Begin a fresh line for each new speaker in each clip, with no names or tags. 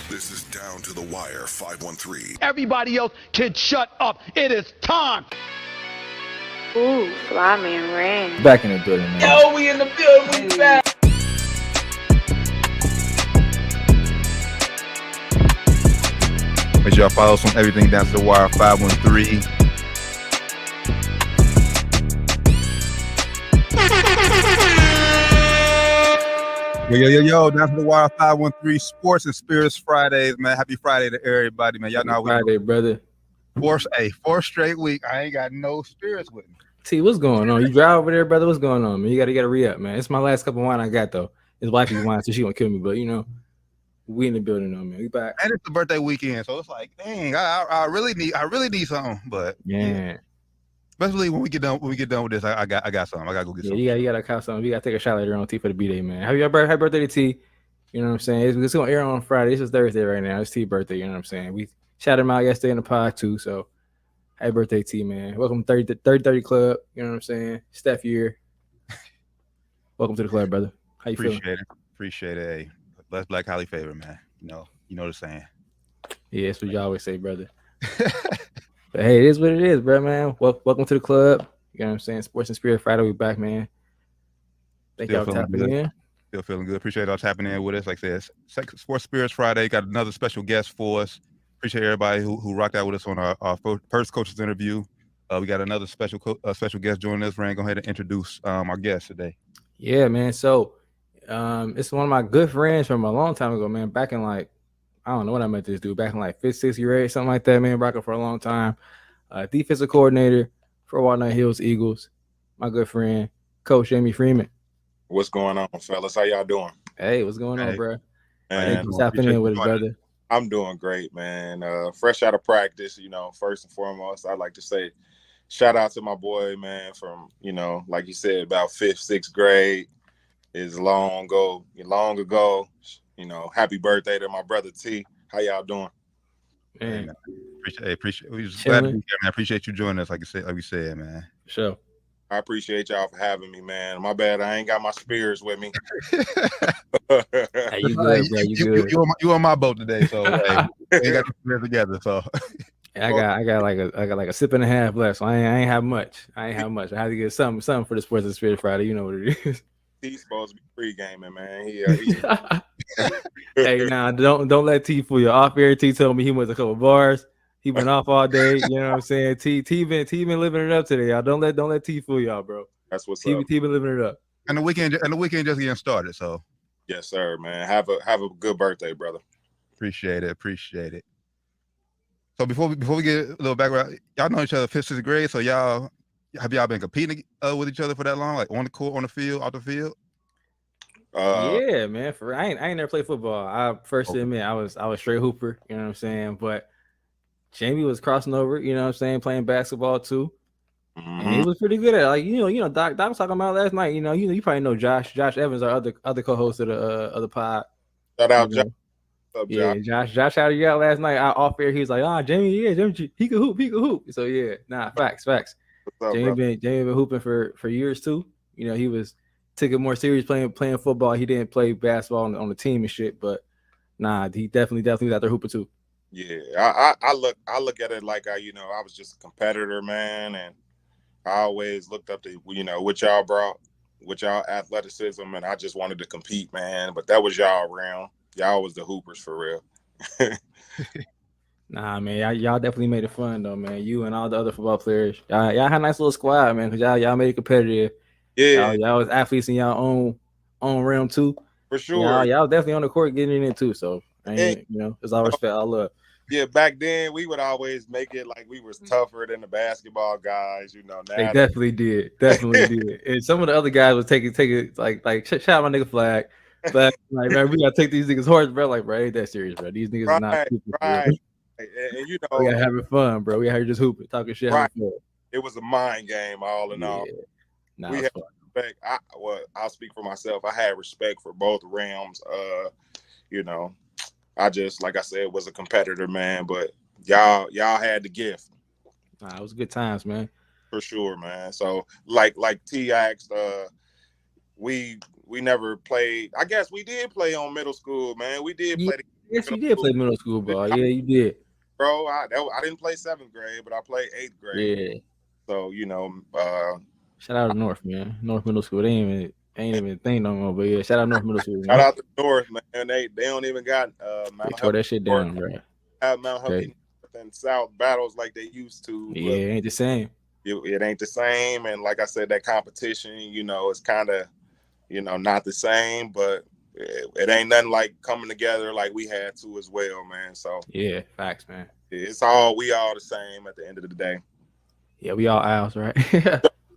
This is Down to the Wire 513.
Everybody else can shut up. It is time.
Ooh, Freeman Rain.
Back in the building, man.
Yo, we in the building. We back.
Make sure y'all follow us on everything Down to the Wire 513. Yo, Down to the Wire 513 Sports and Spirits Fridays, man. Happy Friday to everybody, man. Y'all know how we
Friday, brother.
Fourth straight week. I ain't got no spirits with me.
T, what's going on? You drive over there, brother? What's going on, man? You gotta re-up, man. It's my last cup of wine I got though. It's wifey's wine, so she gonna kill me, but you know, we in the building though, man. We back.
And it's the birthday weekend, so it's like, dang, I really need something. But
yeah.
Especially when we get done with this, I got something. I gotta go get something.
You gotta cop something. We gotta take a shot later on T for the B-Day, man. Happy birthday to T. You know what I'm saying? It's gonna air on Friday. This is Thursday right now. It's T birthday, you know what I'm saying? We shouted him out yesterday in the pod too. So happy birthday, T, man. Welcome to 30 Club. You know what I'm saying? Steph year. Welcome to the club, brother. How you feeling?
Appreciate it. Hey, bless Black highly favored, man. You know the saying.
Yeah, that's what you always say, brother. But hey, it is what it is, bro, man. Welcome to the club. You know what I'm saying? Sports and Spirit Friday, we back, man. Thank y'all for tapping in.
Still feeling good. Appreciate y'all tapping in with us. Like I said, Sports Spirits Friday. Got another special guest for us. Appreciate everybody who rocked out with us on our first coaches interview. We got another special guest joining us. Rand, go ahead and introduce our guest today.
Yeah, man. So it's one of my good friends from a long time ago, man. Back in like, I don't know when I met this dude, back in like 5th, 6th grade, something like that, man. Rocking for a long time. Defensive coordinator for Walnut Hills Eagles. My good friend, Coach Jamie Freeman.
What's going on, fellas? How y'all doing?
Hey, what's going on, bro?
Man,
thank you for tapping in with us, brother.
I'm doing great, man. Fresh out of practice, first and foremost, I'd like to say shout out to my boy, man, from, like you said, about 5th, 6th grade. Is long ago. Happy birthday to my brother T. How y'all doing?
Man, appreciate. We just glad to be here, man. I appreciate you joining us. Like we said, man.
Sure.
I appreciate y'all for having me, man. My bad, I ain't got my spirits with me.
Hey, you good, bro? You good?
You on my boat today, so hey, we got to spirits together. So
I got like a sip and a half left, so I ain't have much. I had to get something for the Sports and Spirit Friday. You know what it is.
He's supposed to be pre-gaming, man.
Hey, nah, don't let T fool you. Off air, T told me he went a couple bars. He been off all day. You know what I'm saying? T been living it up today, y'all. Don't let T fool y'all, bro.
That's what's up.
T been living it up.
And the weekend just getting started. So
yes, sir, man. Have a good birthday, brother.
Appreciate it. So before we get a little background, y'all know each other 5th, 6th grade. So have y'all been competing with each other for that long, like on the court, on the field, off the field?
Yeah, man. I ain't never played football. I first admit I was straight hooper. You know what I'm saying? But Jamie was crossing over. You know what I'm saying? Playing basketball too, and he was pretty good at it. Like Doc was talking about last night. You probably know Josh Evans, our other co-host of the pod.
Shout out, Josh.
Yeah, Josh shouted you out last night. Off air, he was like, Jamie, he could hoop. So yeah, facts. Jamie been hooping for years too. He took it more serious playing football. He didn't play basketball on the team and shit, but he definitely was out there hooping too.
Yeah, I look at it like I was just a competitor, man, and I always looked up to what y'all brought, with y'all athleticism, and I just wanted to compete, man. But that was y'all realm. Y'all was the hoopers for real.
Nah, man, y'all definitely made it fun though, man. You and all the other football players, y'all had a nice little squad, man. Cause y'all made it competitive.
Yeah,
y'all was athletes in y'all own realm too.
For sure.
Y'all definitely on the court getting in it too. So it's all respect, all love.
Yeah, back then we would always make it like we was tougher than the basketball guys. Now
they definitely did. And some of the other guys would take it like shout out my nigga Flag. But like, man, we gotta take these niggas horse, bro. Like, bro, ain't that serious, bro? These niggas are not
right.
And we gotta having fun, bro. We had just hooping, talking shit.
Right. It was a mind game, all in all. We had respect. I'll speak for myself. I had respect for both realms. I just, like I said, was a competitor, man. But y'all had the gift.
It was good times, man.
For sure, man. So like T asked, we never played. I guess we did play on middle school, man. We did play
Yes, you did play middle school ball. Yeah, you did.
Bro, I didn't play 7th grade, but I played 8th grade.
Yeah.
So,
Shout out to North, man. North Middle School. They ain't even a thing no more. But yeah, shout out North Middle School.
Shout out to North, man. They don't even got
They tore that shit down, bro.
Have Mount Healthy and South battles like they used to.
Yeah, it ain't the same.
It ain't the same. And like I said, that competition, it's kind of, not the same, but it ain't nothing like coming together like we had to as well, man. So
yeah, facts, man.
We all the same at the end of the day.
Yeah, we all owls, right?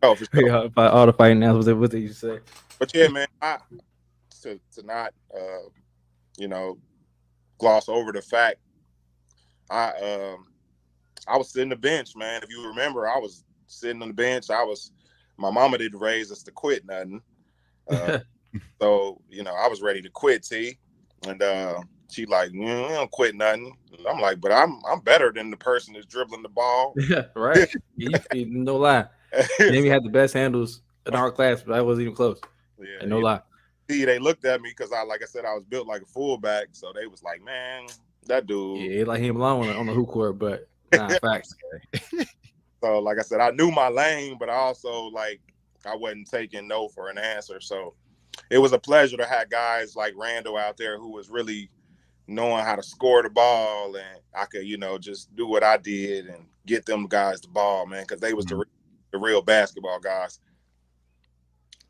Oh, for sure.
All the fighting owls. What did you say?
But yeah, man, to not gloss over the fact I was sitting the bench, man. If you remember, I was sitting on the bench. My mama didn't raise us to quit nothing. So, I was ready to quit, T. And she like, we don't quit nothing. And I'm like, but I'm better than the person that's dribbling the ball.
Yeah, right. No lie. Jamie had the best handles in our class, but I wasn't even close. Yeah, no lie.
See, they looked at me because like I said, I was built like a fullback. So they was like, man, that dude.
Yeah, like him alone on the hoop court, but nah, facts.
So like I said, I knew my lane, but I also I wasn't taking no for an answer. So it was a pleasure to have guys like Randall out there who was really knowing how to score the ball, and I could, just do what I did and get them guys the ball, man, because they was the real basketball guys.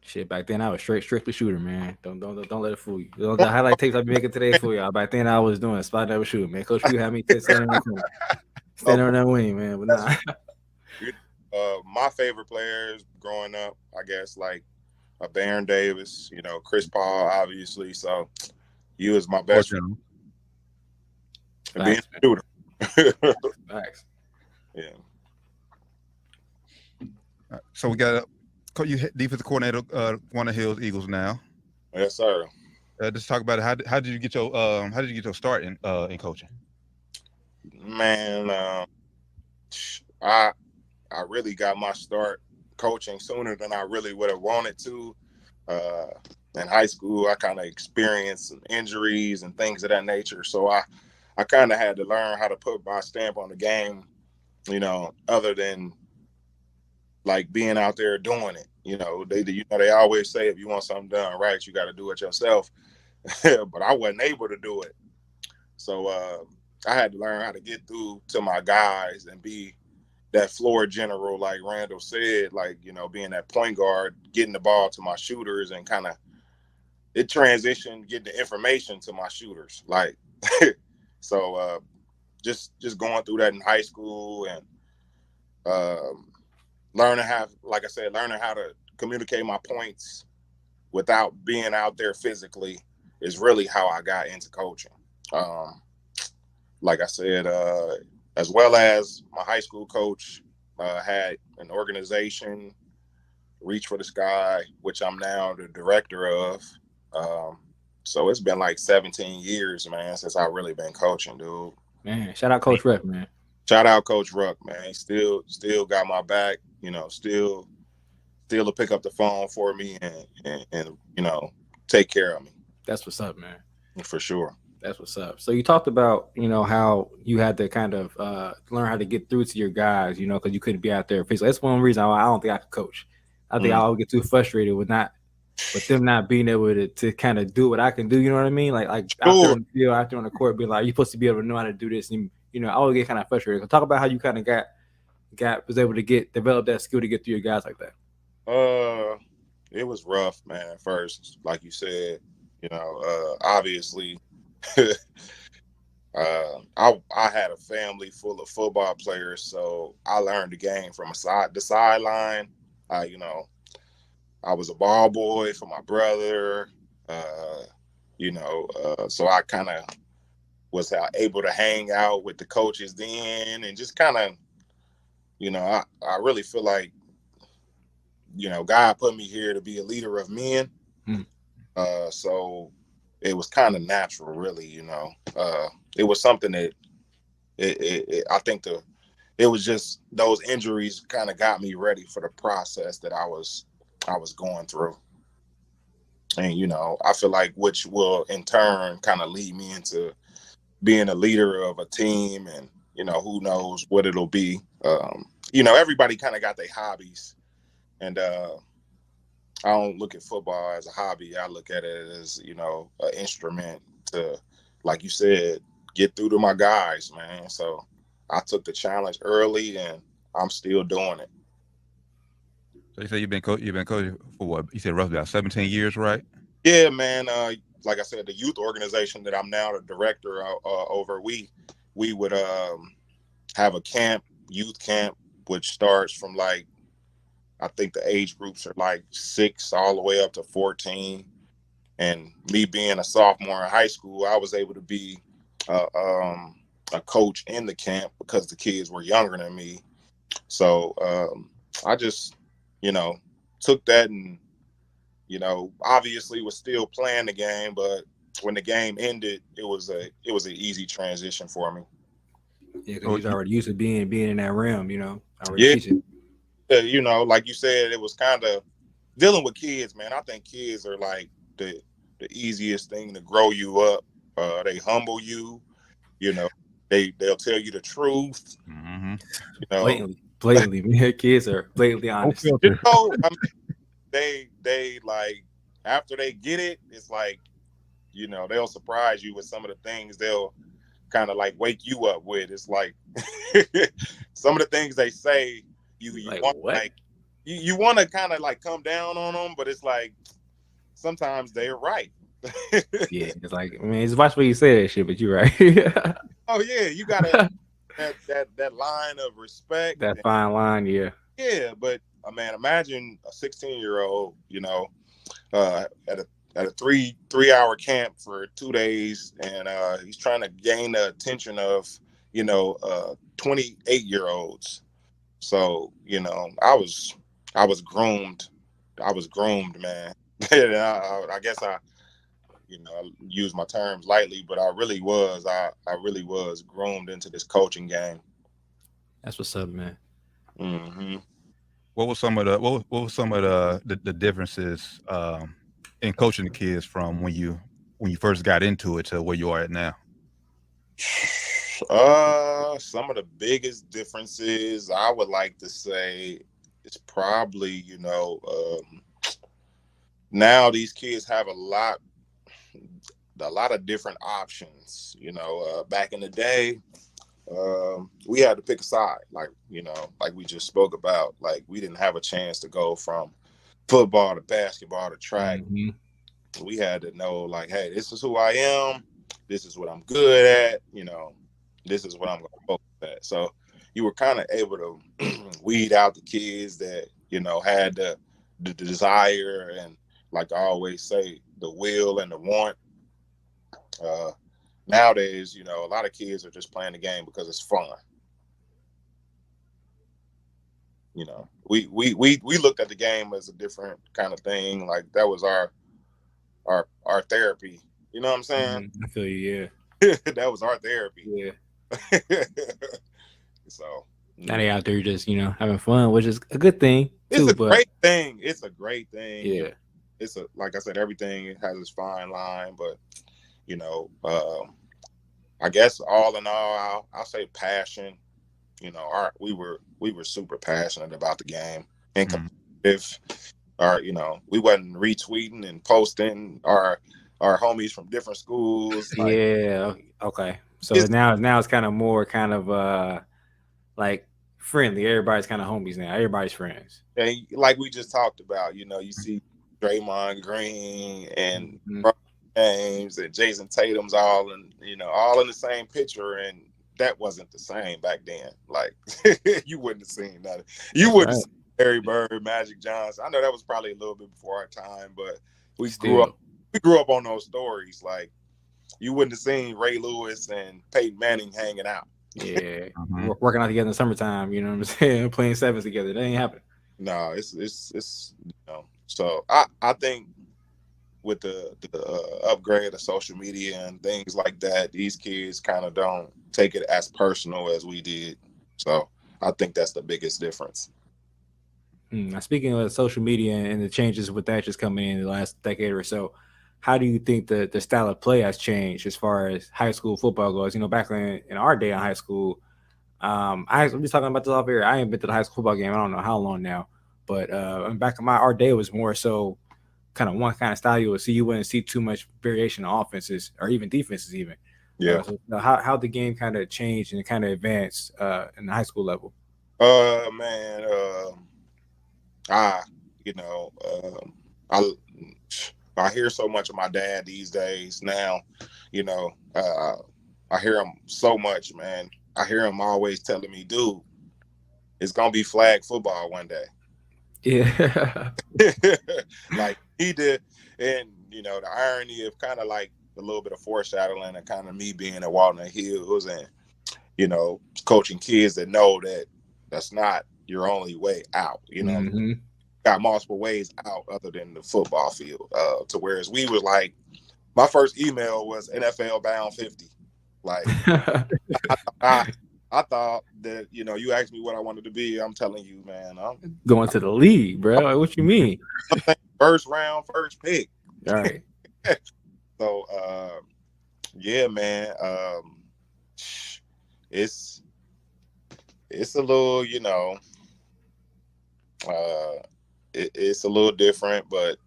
Shit, back then I was strictly shooter, man. Don't let it fool you. The highlight tapes I be making today for y'all. Back then I was doing spot never shoot, man. Coach Q had me standing on that wing, man. But nah.
My favorite players growing up, I guess, like Baron Davis, Chris Paul, obviously. So you was my best friend. And being a shooter.
Facts.
Yeah.
So we got you defensive coordinator, Walnut Hills Eagles now.
Yes, sir.
Just talk about it. How did you get your start in coaching?
Man, I really got my start coaching sooner than I really would have wanted to. In high school, I kind of experienced some injuries and things of that nature, so I kind of had to learn how to put my stamp on the game, other than like being out there doing it. They always say if you want something done right, you got to do it yourself. But I wasn't able to do it. So I had to learn how to get through to my guys and be that floor general, like Randall said, being that point guard, getting the ball to my shooters, and kind of it transitioned, getting the information to my shooters. So just going through that in high school and learning how to communicate my points without being out there physically is really how I got into coaching. Like I said, as well as my high school coach had an organization, Reach for the Sky, which I'm now the director of. So it's been like 17 years, man, since I've really been coaching, dude.
Man, shout out Coach Ruck, man.
Shout out Coach Ruck, man. He still got my back, still to pick up the phone for me and take care of me.
That's what's up, man.
For sure.
That's what's up. So you talked about, how you had to kind of learn how to get through to your guys, because you couldn't be out there physically. That's one reason I don't think I could coach. I think I would get too frustrated with them not being able to kind of do what I can do. You know what I mean? Like
sure.
out there on the court, be like, you're supposed to be able to know how to do this. And, I always get kind of frustrated. So talk about how you kind of was able to develop that skill to get through your guys like that.
It was rough, man, at first. Like you said, obviously, I had a family full of football players, so I learned the game from the sideline. I was a ball boy for my brother, so I kind of was able to hang out with the coaches then, and just kind of, I really feel like, God put me here to be a leader of men. So it was kind of natural, really, it was something that I think it was just those injuries kind of got me ready for the process that I was going through. And, you know, I feel like which will in turn kind of lead me into being a leader of a team, and, you know, who knows what it'll be. You know, everybody kind of got their hobbies, and I don't look at football as a hobby. I look at it as, you know, an instrument to, like you said, get through to my guys, man. So I took the challenge early, and I'm still doing it.
So you say you've been coaching for what? You said roughly about 17 years, right?
Yeah, man. Like I said, the youth organization that I'm now the director over, we would have a camp, youth camp, which starts from like, I think the age groups are like 6 all the way up to 14. And me being a sophomore in high school, I was able to be a coach in the camp because the kids were younger than me. So I just, you know, took that, and, you know, obviously was still playing the game, but when the game ended, it was an easy transition for me.
Yeah, because he's already used to being in that realm, you know.
Yeah, you know, like you said, it was kind of dealing with kids, man. I think kids are like the easiest thing to grow you up. They humble you, you know. They'll tell you the truth.
Mm-hmm.
You know,
blatantly, man. Kids are blatantly honest.
You know, I mean, they like, after they get it, it's like, you know, they'll surprise you with some of the things they'll kind of like wake you up with. It's like some of the things they say, you
like,
want
what?
like you want to kind of like come down on them, but it's like sometimes they're right.
Yeah, it's like, I mean, it's watch what you say that shit, but you're right.
Oh yeah, you gotta that line of respect.
That fine line, yeah.
Yeah, but man, imagine a 16-year-old, you know, at a 3-hour camp for 2 days, and he's trying to gain the attention of, you know, 28-year-olds. So, you know, I was groomed. I was groomed, man. And I guess I use my terms lightly, but I really was groomed into this coaching game.
That's what's up, man.
Mm-hmm.
What was some of the differences in coaching the kids from when you first got into it to where you are at now?
Some of the biggest differences I would like to say is probably, you know, now these kids have a lot of different options. You know, back in the day, we had to pick a side, like, you know, like we just spoke about. Like, we didn't have a chance to go from football to basketball to track. Mm-hmm. We had to know, like, hey, this is who I am. This is what I'm good at. You know, this is what I'm going to focus at. So you were kind of able to weed out the kids that, you know, had the desire and, like I always say, the will and the want. Nowadays, you know, a lot of kids are just playing the game because it's fun. You know, we looked at the game as a different kind of thing. Like, that was our therapy. You know what I'm saying?
I feel you,
yeah. That was our therapy.
Yeah.
So
now they out there just, you know, having fun, which is a good thing too.
It's a great thing. It's a great thing.
Yeah.
It's like I said, everything has its fine line, but, you know, I guess all in all, I'll say passion. You know, we were super passionate about the game and competitive. You know, we wasn't retweeting and posting our homies from different schools. Like,
yeah. Okay. So now it's kind of more kind of like friendly. Everybody's kind of homies now. Everybody's friends.
And like we just talked about, you know, you see Draymond Green and James and Jason Tatum's all in the same picture, and that wasn't the same back then. Like, you wouldn't have seen that. You wouldn't have seen Larry Bird, Magic Johnson. I know that was probably a little bit before our time, but we grew up on those stories. Like, you wouldn't have seen Ray Lewis and Peyton Manning hanging out.
Yeah, working out together in the summertime. You know what I'm saying? Playing sevens together. That ain't happening.
No, it's you know. So I think with the upgrade of social media and things like that, these kids kind of don't take it as personal as we did. So I think that's the biggest difference.
Now, speaking of social media and the changes with that just coming in the last decade or so, how do you think the style of play has changed as far as high school football goes? Back in our day in high school, I'm just talking about this off here. I ain't been to the high school football game. I don't know how long now, but back in our day, it was more so kind of one kind of style you would see. You wouldn't see too much variation in offenses or even defenses even.
Yeah.
So how the game kind of changed and kind of advanced in the high school level?
Man, I hear so much of my dad these days now. I hear him so much, man. I hear him always telling me, dude, it's gonna be flag football one day.
Yeah.
Like he did. And the irony of kind of like a little bit of foreshadowing and kind of me being at Walnut Hills and coaching kids that know that that's not your only way out.
Mm-hmm.
Got multiple ways out other than the football field. To whereas we were like, my first email was NFL bound 50. Like I thought that you asked me what I wanted to be. I'm telling you, man, I'm
going to the league, bro. Like, what you mean?
First round, first pick.
All right.
So yeah, man. It's a little, it's a little different, but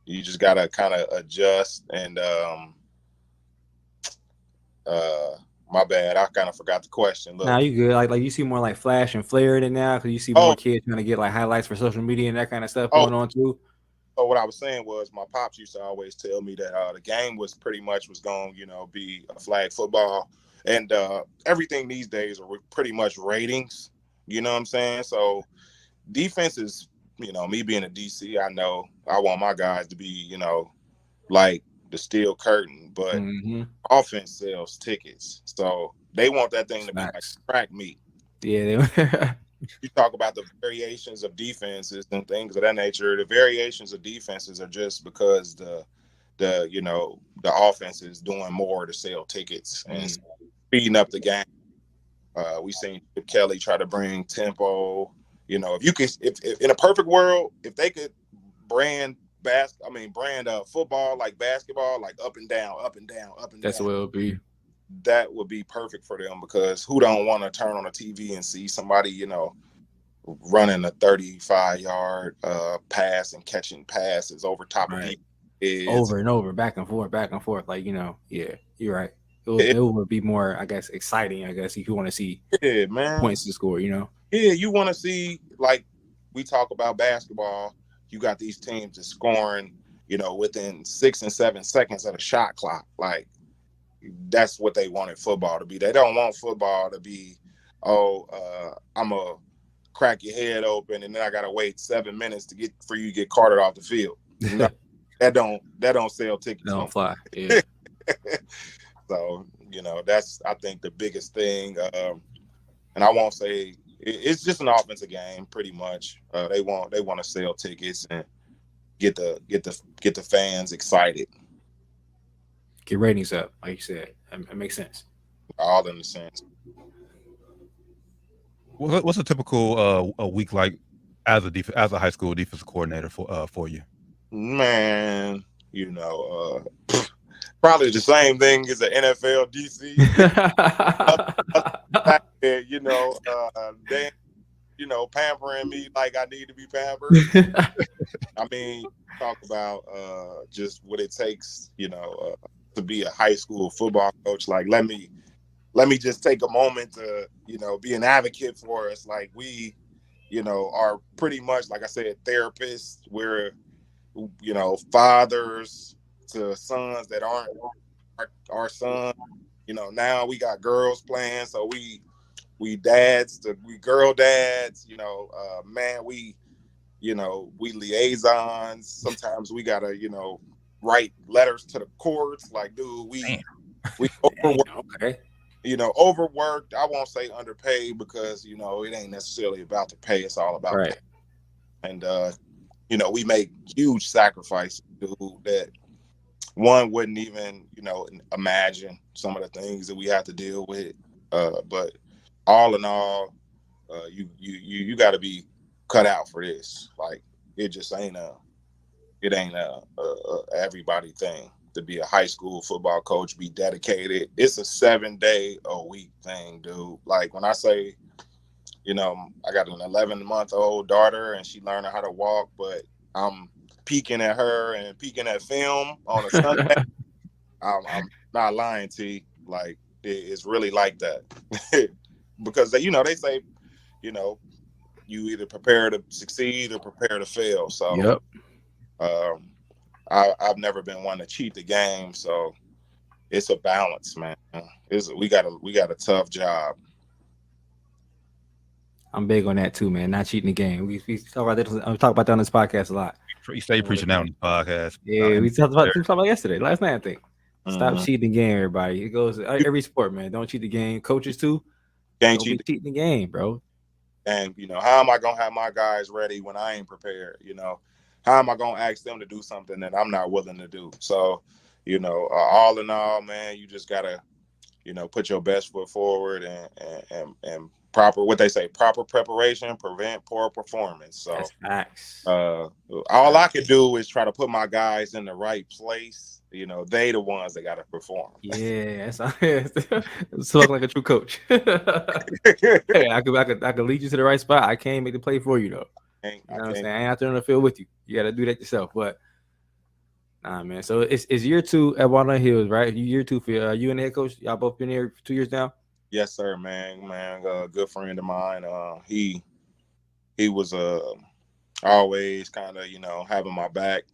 you just gotta kind of adjust. And my bad, I kind of forgot the question. Look,
now you good. Like you see more like flash and flare in it now because you see more kids trying to get like highlights for social media and that kind of stuff going on too.
So what I was saying was my pops used to always tell me that the game was pretty much going, be a flag football, and everything these days are pretty much ratings. You know what I'm saying? So defense is, me being a DC, I know I want my guys to be, like the steel curtain, but offense sells tickets, so they want that thing to be like crack meat.
Yeah.
You talk about the variations of defenses and things of that nature. The variations of defenses are just because the offense is doing more to sell tickets and speeding up the game. We seen Kelly try to bring tempo. If in a perfect world, if they could brand football like basketball, like up and down, up and down, up and down.
That's what it would be.
That would be perfect for them, because who don't want to turn on the TV and see somebody, running a 35-yard pass and catching passes over top of people
over and over, back and forth. Like, yeah, you're right. It would be more, I guess, exciting, if you want to see points to score, Yeah,
you want to see, like we talk about basketball, you got these teams that's scoring, within 6 and 7 seconds of the shot clock. Like, that's what they wanted football to be. They don't want football to be, I'm a crack your head open and then I gotta wait 7 minutes for you to get carted off the field. No, that don't sell tickets.
Don't fly. Yeah.
So that's, I think, the biggest thing. And I won't say it's just an offensive game, pretty much. They want to sell tickets and get the fans excited.
Get ratings up, like you said. It makes sense.
All in the sense.
What's a typical a week like as a high school defensive coordinator for you?
Man, probably the same thing as an NFL DC. They pampering me like I need to be pampered. I mean, talk about just what it takes, to be a high school football coach. Like, let me just take a moment to, be an advocate for us. Like, we, are pretty much, like I said, therapists. We're, fathers to sons that aren't our son. Now we got girls playing, so we dads to we girl dads. Man, we liaisons. Sometimes we gotta, write letters to the courts. Like, dude, we overworked.
Okay.
Overworked. I won't say underpaid, because it ain't necessarily about the pay. It's all about pay. And we make huge sacrifices, dude, that one wouldn't even imagine some of the things that we have to deal with. But all in all, you got to be cut out for this. Like it just ain't a everybody thing to be a high school football coach, be dedicated. It's a 7-day-a-week thing, dude. Like when I say, you know, I got an 11-month-old daughter and she learning how to walk, but I'm peeking at her and peeking at film on a Sunday. I'm not lying to you. Like it's really like that. Because they say, you know, you either prepare to succeed or prepare to fail. So
yep.
I've never been one to cheat the game, so it's a balance, man. We got a tough job.
I'm big on that too, man. Not cheating the game. We talk about that. I talk about that on this podcast a lot.
You stay preaching that on the podcast.
Yeah, we talked about yesterday, last night, I think. Stop cheating the game, everybody. It goes every sport, man. Don't cheat the game. Coaches too.
Can't
cheating the game, bro.
And you know, how am I gonna have my guys ready when I ain't prepared? You know, how am I gonna ask them to do something that I'm not willing to do? So, you know, all in all, man, you just gotta, you know, put your best foot forward and proper preparation prevent poor performance. So
that's facts.
All I could do is try to put my guys in the right place. You know, they the ones that gotta perform.
Yeah, it's talking like a true coach. Hey, I could lead you to the right spot. I can't make the play for you though. You know what I'm saying? I ain't out there on the field with you. You gotta do that yourself. But nah, man. So it's year 2 at Walnut Hills, right? Year 2 for you and the head coach. Y'all both been here for 2 years now. Yes,
sir, man. Good friend of mine. He was always kind of, you know, having my back.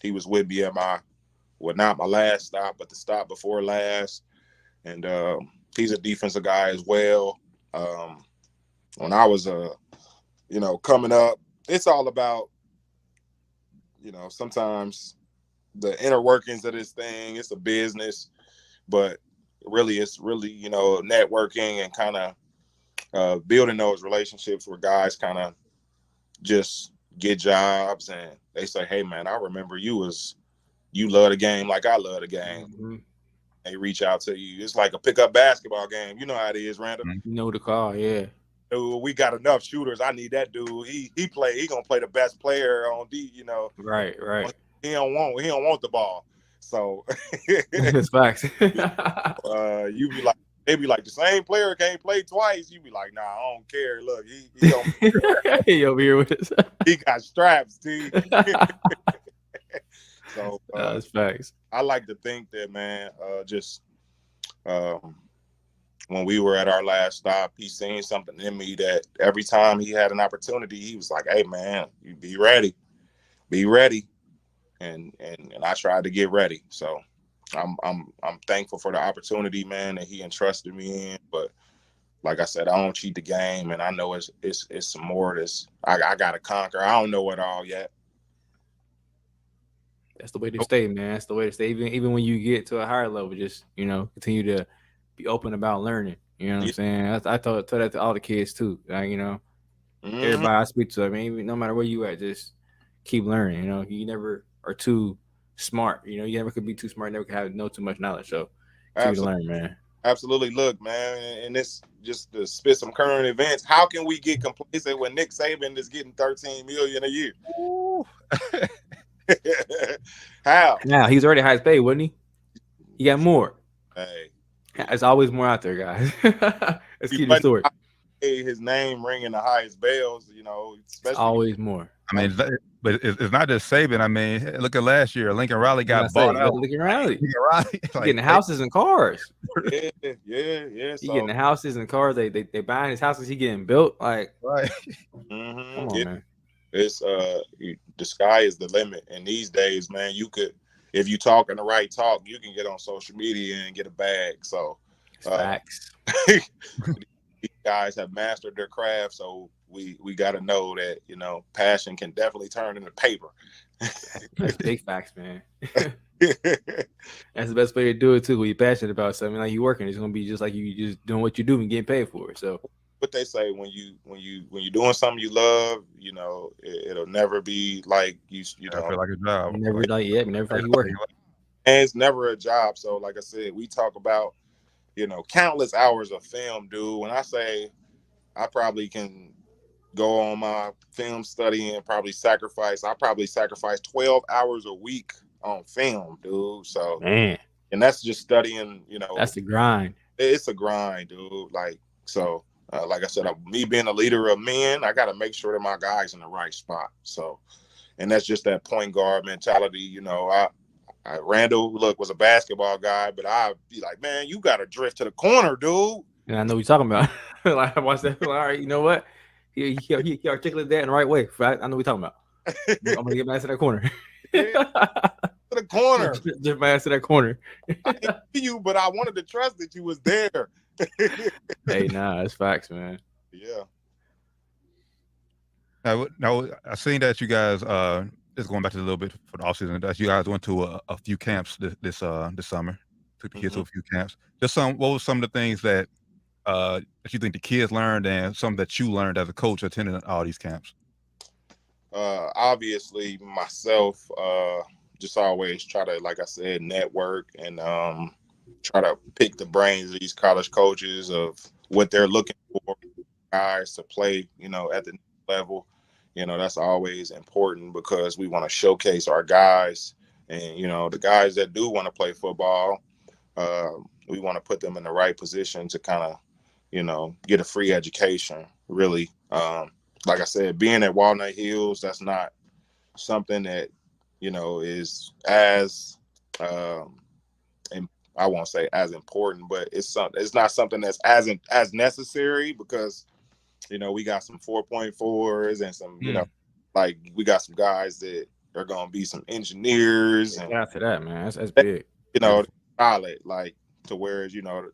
He was with me at not my last stop, but the stop before last. And he's a defensive guy as well. When I was, you know, coming up, it's all about, you know, sometimes the inner workings of this thing. It's a business, but it's really, you know, networking and kind of building those relationships where guys kind of just get jobs and they say, hey, man, I remember you love the game like I love the game.
Mm-hmm.
They reach out to you. It's like a pickup basketball game. You know how it is, Randall.
You know the call, yeah.
Dude, we got enough shooters. I need that dude. He gonna play the best player on D. You know,
right.
He don't want the ball. So
that's facts.
You be like, they be like, the same player can't play twice. You be like, nah, I don't care. Look, he don't.
He over here with us.
He got straps, dude. So
that's facts.
I like to think that, man, when we were at our last stop, he seen something in me that every time he had an opportunity, he was like, hey, man, you be ready. And I tried to get ready. So I'm thankful for the opportunity, man, that he entrusted me in. But like I said, I don't cheat the game, and I know it's some more that's I gotta conquer. I don't know it all yet.
That's the way to stay, man. That's the way to stay. Even when you get to a higher level, just, you know, continue to be open about learning. You know what I'm saying? I tell that to all the kids too. You know, everybody I speak to, I mean, no matter where you at, just keep learning. You know, you never are too smart. You know, you never could be too smart. Never could know too much knowledge. So continue to learn, man.
Absolutely. Look, man, and this just to spit some current events. How can we get complacent when Nick Saban is getting $13 million a year? How?
Now he's already highest paid, wasn't he? He got more.
Hey,
there's always more out there, guys. Let's keep the story.
His name ringing the highest bells, you know. Especially
always more.
I mean, but it's not just Saban. I mean, look at last year. Lincoln Riley got bought out.
Lincoln Riley.
Like,
getting houses and cars.
Yeah.
He getting the houses and cars. They buying his houses. He getting built. Like,
right.
Mm-hmm.
Come on, man.
It's the sky is the limit. And these days, man, you could, if you talking the right talk, you can get on social media and get a bag. So
facts.
These guys have mastered their craft, so we got to know that, you know, passion can definitely turn into paper.
That's big facts, man. That's the best way to do it too. When you're passionate about something, like you working, it's gonna be just like you just doing what you do and getting paid for it. So,
what they say, when you're doing something you love, you know, it'll never be like you know,
feel like a job.
Never feel like you working.
And it's never a job. So, like I said, we talk about, you know, countless hours of film, dude. When I say I probably can go on my film study and probably sacrifice 12 hours a week on film, dude. So,
man,
and that's just studying, you know,
that's the grind.
It's a grind, dude. Like, so, like I said, me being a leader of men, I got to make sure that my guy's in the right spot. So, and that's just that point guard mentality. You know, Randall, was a basketball guy, but I'd be like, man, you got to drift to the corner, dude.
And I know what you're talking about. Like, I watched that. All right, you know what? He articulated that in the right way. I know what you're talking about. I'm gonna get my ass to that corner.
To the corner.
Get my ass to that corner.
I didn't see you, but I wanted to trust that you was there.
Hey, nah, that's facts, man.
Yeah.
Now I seen that you guys just going back to a little bit for the offseason, that you guys went to a few camps this summer. Took the kids to a few camps. What was some of the things that you think the kids learned and some that you learned as a coach attending all these camps?
Obviously myself, just always try to, like I said, network and try to pick the brains of these college coaches of what they're looking for guys to play, you know, at the level. You know, that's always important because we want to showcase our guys, and, you know, the guys that do want to play football, we want to put them in the right position to kind of, you know, get a free education, really. Like I said, being at Walnut Hills, that's not something that, you know, is as, and I won't say as important, but it's not something that's as necessary because, you know, we got some 4.4s and some, you know, like we got some guys that are going to be some engineers. And
after that, man, that's big.
You know, solid, like, to whereas, you know,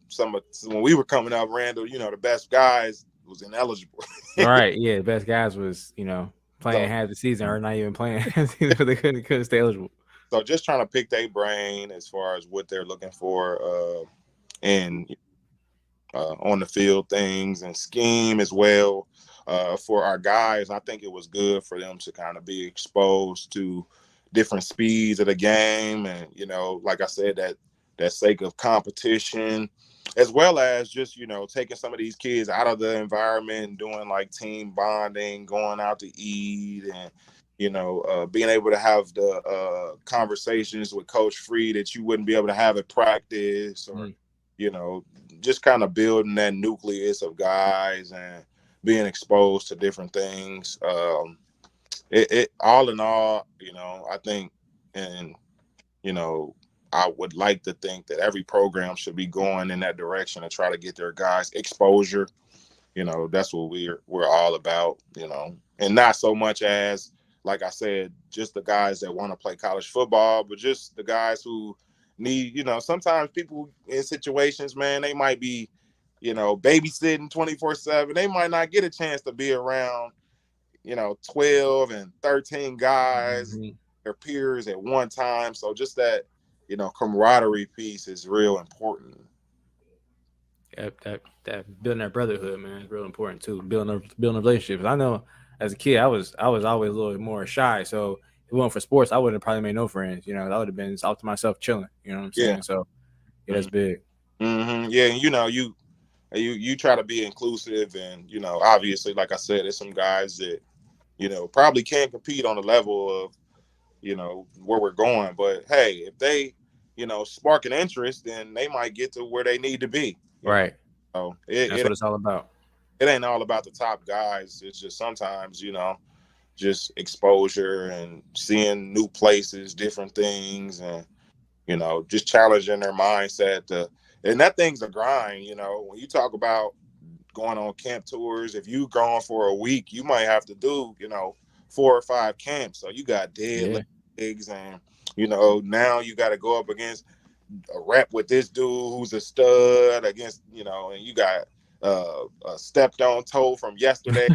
when we were coming up, Randall, you know, the best guys was ineligible.
Right. Yeah. The best guys was, you know, playing half the season or not even playing, but they couldn't stay eligible.
So just trying to pick their brain as far as what they're looking for and on the field things and scheme as well. For our guys, I think it was good for them to kind of be exposed to different speeds of the game. And, you know, like I said, that sake of competition, as well as just, you know, taking some of these kids out of the environment and doing like team bonding, going out to eat, and, you know, being able to have the conversations with Coach Free that you wouldn't be able to have at practice, or, you know, just kind of building that nucleus of guys and being exposed to different things. It all in all, you know, I think, and, you know, I would like to think that every program should be going in that direction and try to get their guys exposure. You know, that's what we're all about, you know, and not so much as, like I said, just the guys that want to play college football, but just the guys who need, you know, sometimes people in situations, man, they might be, you know, babysitting 24/7. They might not get a chance to be around, you know, 12 and 13 guys, their peers at one time. So just that, you know, camaraderie piece is real important.
Yeah, that building that brotherhood, man, is real important too. Building relationships. I know as a kid, I was always a little more shy. So if it wasn't for sports, I wouldn't have probably made no friends. You know, I would have been out to myself chilling. You know what I'm saying? So yeah, that's big.
Mm-hmm. Yeah, and you know, you try to be inclusive, and, you know, obviously, like I said, there's some guys that, you know, probably can't compete on the level of, you know, where we're going. But hey, if they, you know, spark an interest, then they might get to where they need to be.
Right.
So
that's what it's all about.
It ain't all about the top guys. It's just sometimes, you know, just exposure and seeing new places, different things, and, you know, just challenging their mindset. And that thing's a grind, you know. When you talk about going on camp tours, if you gone for a week, you might have to do, you know, 4 or 5 camps. So you got dead legs, and, you know, now you got to go up against a rep with this dude who's a stud against, you know, and you got a stepped on toe from yesterday.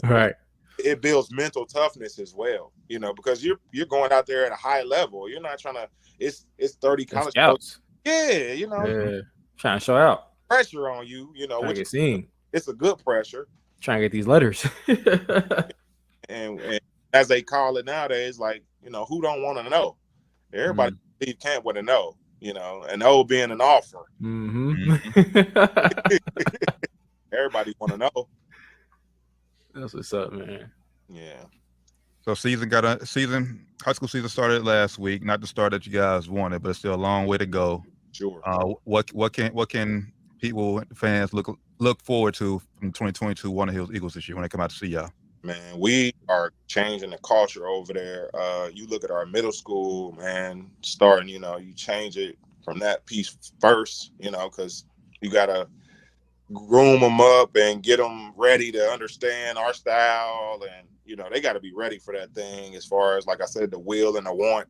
Right.
It builds mental toughness as well, you know, because you're going out there at a high level. You're not trying to. It's 30 college
scouts.
Yeah, you know,
trying to show out.
Pressure on you, you know,
trying to get seen.
It's a good pressure.
Trying to get these letters.
and as they call it nowadays, like, you know, who don't want to know? Everybody can't want to know, you know, an O being an offer.
Mm-hmm.
Everybody want to know.
That's what's up, man.
Yeah.
So high school season started last week. Not the start that you guys wanted, but it's still a long way to go.
Sure.
What can people, fans look forward to from 2022 Walnut Hills Eagles this year when they come out to see y'all?
Man, we are changing the culture over there. You look at our middle school, man, starting, you change it from that piece first, because you got to groom them up and get them ready to understand our style. And, they got to be ready for that thing as far as, like I said, the will and the want.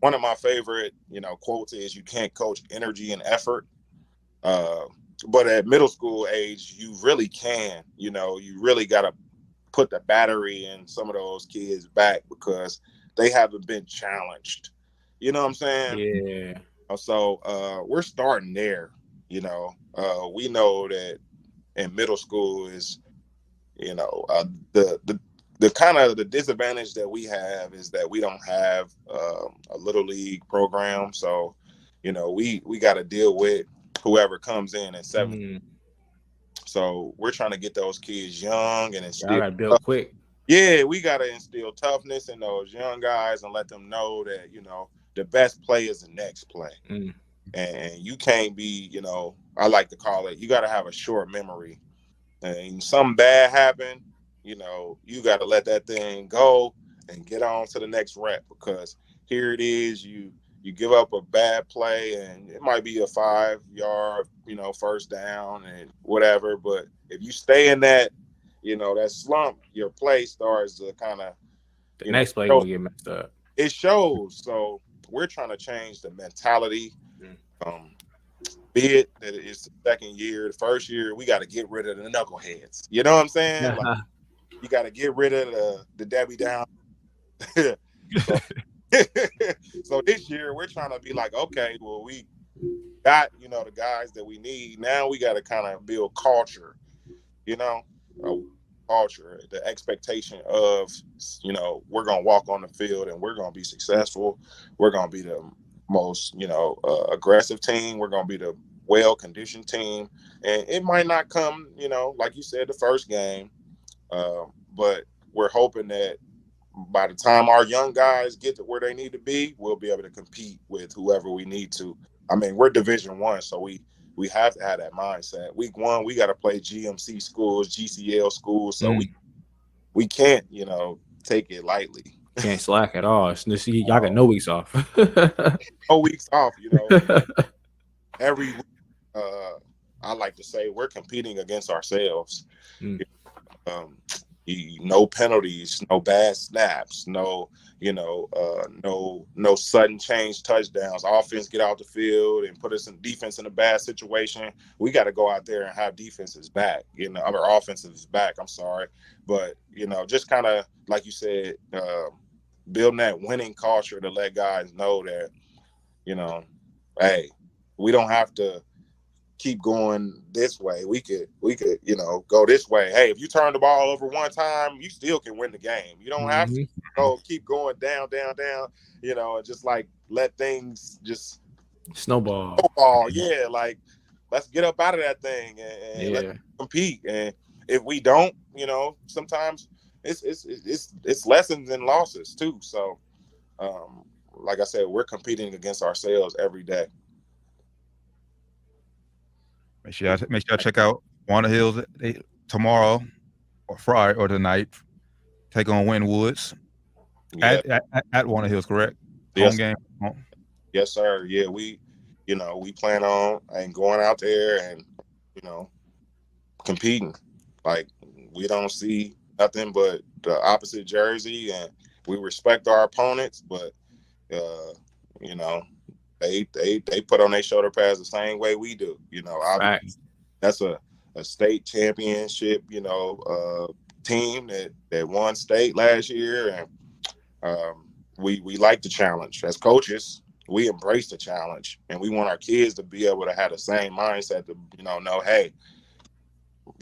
One of my favorite, quotes is you can't coach energy and effort. But at middle school age, you really can, you really got to put the battery in some of those kids back because they haven't been challenged. You know what I'm saying?
Yeah.
So we're starting there. We know that in middle school is, the kind of the disadvantage that we have is that we don't have a little league program. So, we got to deal with whoever comes in at 7. So we're trying to get those kids young and instill.
I gotta build quick.
Yeah, we gotta instill toughness in those young guys and let them know that the best play is the next play, and you can't be I like to call it, you got to have a short memory, and something bad happen, you got to let that thing go and get on to the next rep because here it is, you give up a bad play and it might be a 5-yard, first down and whatever. But if you stay in that, that slump, your play starts to kind of,
the next play will get messed up.
It shows. So we're trying to change the mentality. Be it that it's the second year, the first year, we got to get rid of the knuckleheads. You know what I'm saying? Like, you got to get rid of the Debbie Down. So this year we're trying to be like, okay, well, we got, the guys that we need. Now we got to kind of build culture, culture, the expectation of, we're going to walk on the field and we're going to be successful. We're going to be the most, aggressive team. We're going to be the well-conditioned team. And it might not come, like you said, the first game, but we're hoping that by the time our young guys get to where they need to be, we'll be able to compete with whoever we need to. I mean, we're Division I, so we have to have that mindset. Week 1, we got to play GMC schools, GCL schools, so we can't, take it lightly.
Can't slack at all. Y'all got no weeks off.
No weeks off, Every week, I like to say we're competing against ourselves. No penalties, no bad snaps, no sudden change touchdowns. Offense get out the field and put us in defense in a bad situation. We got to go out there and have defenses back. Our offensive back. I'm sorry, but just kind of like you said, building that winning culture to let guys know that hey, we don't have to keep going this way. We could, go this way. Hey, if you turn the ball over one time, you still can win the game. You don't have to keep going down, and just like let things just
snowball.
Yeah, like let's get up out of that thing and let's compete. And if we don't, sometimes it's lessons and losses too. So, like I said, we're competing against ourselves every day.
Make sure y'all check out Walnut Hills tomorrow or Friday or tonight. Take on Wynwoods at Walnut Hills, correct?
Yes.
Home game.
Yes, sir. Yeah, we plan on and going out there and competing. Like we don't see nothing but the opposite jersey, and we respect our opponents, but they put on their shoulder pads the same way we do. That's a state championship, team that won state last year, and we like the challenge. As coaches, we embrace the challenge, and we want our kids to be able to have the same mindset to know, hey,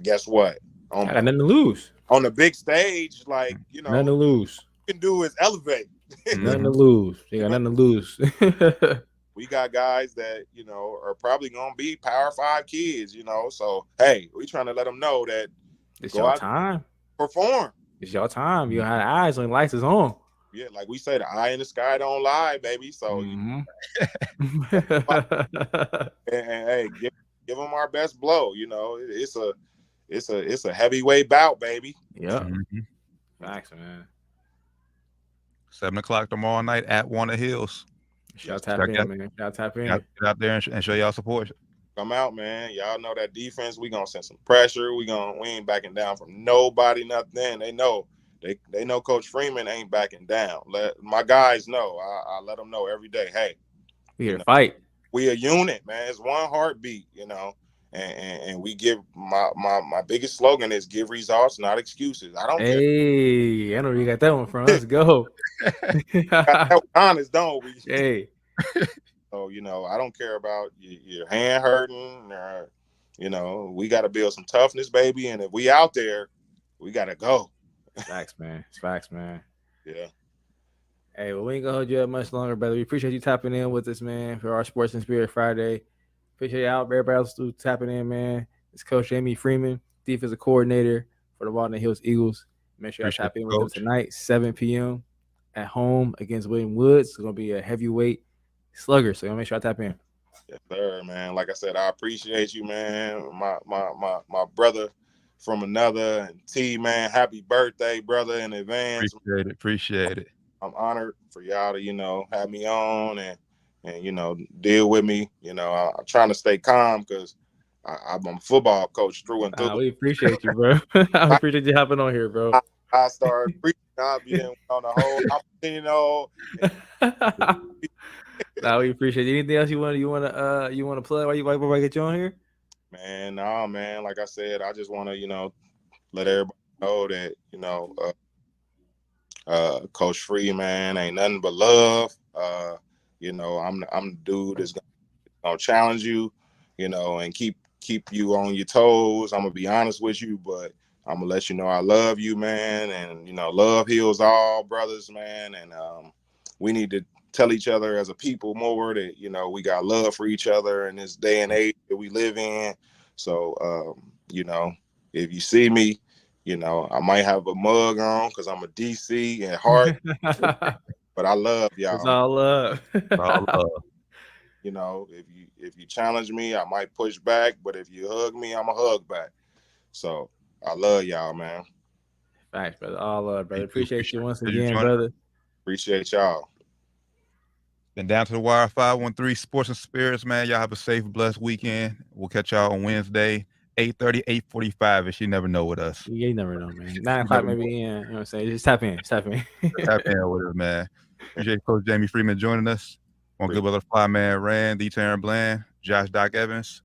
guess what?
I got nothing to lose.
On the big stage, like
nothing to lose.
What you can do is elevate.
Nothing to lose. You got nothing to lose.
We got guys that, are probably going to be Power 5 kids, so, hey, we trying to let them know that
it's your time.
perform.
It's your time. You have eyes on, lights is on.
Yeah, like we say, the eye in the sky don't lie, baby. So,
Mm-hmm.
and hey, give them our best blow. You know, it's a heavyweight bout, baby.
Yep.
Mm-hmm.
Facts, man.
7 o'clock tomorrow night at Walnut Hills.
Y'all tap in, man. Y'all tap in.
Get out there and show y'all support.
Come out, man. Y'all know that defense. We gonna send some pressure. We ain't backing down from nobody, nothing. They know. They know Coach Freeman ain't backing down. Let my guys know. I let them know every day. Hey,
we here to fight.
We a unit, man. It's one heartbeat, you know. And we give my biggest slogan is give results, not excuses. I don't care.
Hey, I know where you got that one from. Let's go.
Honest, don't we?
Hey.
So, you know, I don't care about your hand hurting or, you know, we got to build some toughness, baby. And if we out there, we got to go.
Facts, man. It's facts, man.
Yeah.
Hey, well, we ain't gonna hold you up much longer, brother. We appreciate you tapping in with us, man, for our Sports and Spirit Friday. Appreciate y'all, everybody else tapping in, man. It's Coach Jamie Freeman, defensive coordinator for the Walnut Hills Eagles. Make sure y'all tap in with them tonight, 7 p.m. at home against William Woods. It's gonna be a heavyweight slugger, so make sure I tap in.
Yes, sir, man. Like I said, I appreciate you, man. My brother from another, and T, man, happy birthday, brother, in advance.
Appreciate it.
I'm honored for y'all to, you know, have me on and you know, deal with me. You know, I'm trying to stay calm because I'm a football coach through and through.
We appreciate you, bro. I appreciate you hopping on here, bro.
I started preaching. I'll be in on the whole, you know.
Nah, we appreciate it. Anything else you want to plug? Why get you on here?
Man, nah, man. Like I said, I just want to, you know, let everybody know that, you know, Coach Freeman ain't nothing but love. You know, I'm the dude that's gonna challenge you, you know, and keep you on your toes. I'm gonna be honest with you, but I'm gonna let you know I love you, man. And you know, love heals all, brothers, man. And we need to tell each other as a people more that, you know, we got love for each other in this day and age that we live in. So, you know, if you see me, you know, I might have a mug on because I'm a DC and heart, but I love y'all.
It's all love.
All love.
You know, if you challenge me, I might push back, but if you hug me, I'm a hug back. So I love y'all, man.
Thanks, brother. All love, brother. Appreciate you once again, brother.
Appreciate y'all.
Been Down to the Wire 513 Sports and Spirits, man. Y'all have a safe, blessed weekend. We'll catch y'all on Wednesday, 8:30, 8:45. You never know with us.
Yeah, you never know, man. 9 o'clock maybe. You know what I'm saying? Just tap in.
Tap in with us, man. Appreciate Coach Jamie Freeman joining us. On good brother Flyman Rand, D. Tarren Bland, Josh Doc Evans.